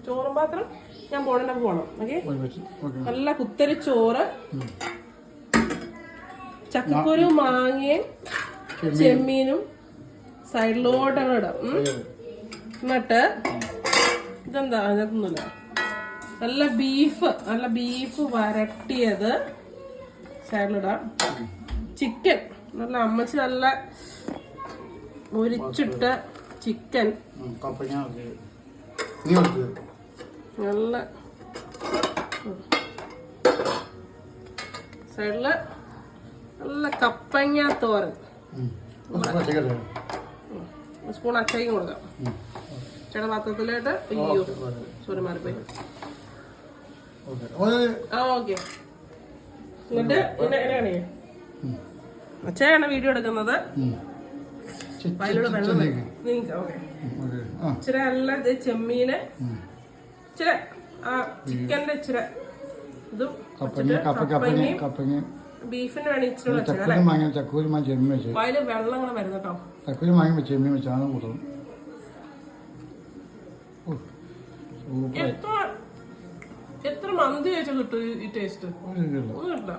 ചോറും പാത്രം ഞാൻ പോണം. ഓക്കെ, നല്ല കുത്തരി ചോറ്, ചക്കക്കുരു മാങ്ങയും ചെമ്മീനും സൈഡിലോട്ട് അങ്ങ് ഇടാം. എന്നിട്ട് ഇതെന്താ അതിനകത്തൊന്നുമില്ല, നല്ല ബീഫ് വരട്ടിയത് സൈഡിലിടാം. ചിക്കൻ നല്ല അമ്മച്ചി നല്ല മുരിച്ചിട്ട് ചിക്കൻ നല്ല സൈഡില് നല്ല കപ്പങ്ങ തോരൻ, സ്പൂൺ അച്ചയ്ക്കും കൊടുക്കാം. ചേട്ടാ പാത്രത്തിലായിട്ട് അയ്യോ സോറി മാറിപ്പോയി. ഓക്കെ, എന്നിട്ട് എങ്ങനെയാണ് അച്ഛയാണ് വീഡിയോ എടുക്കുന്നത്. ഇച്ചിരി നല്ല ചെമ്മീന്, ഇച്ചിരി ആ ചിക്കന്റെ ഇച്ചിരി ഇതും ബീഫിന് വേണ്ടി ഇച്ചിരി വയല് വെള്ളം കൂടെ വരുന്നു കേട്ടോ. എത്ര മന്തി കഴിച്ചാൽ കിട്ടും ഈ ടേസ്റ്റ്? ഒന്നും കിട്ടില്ല.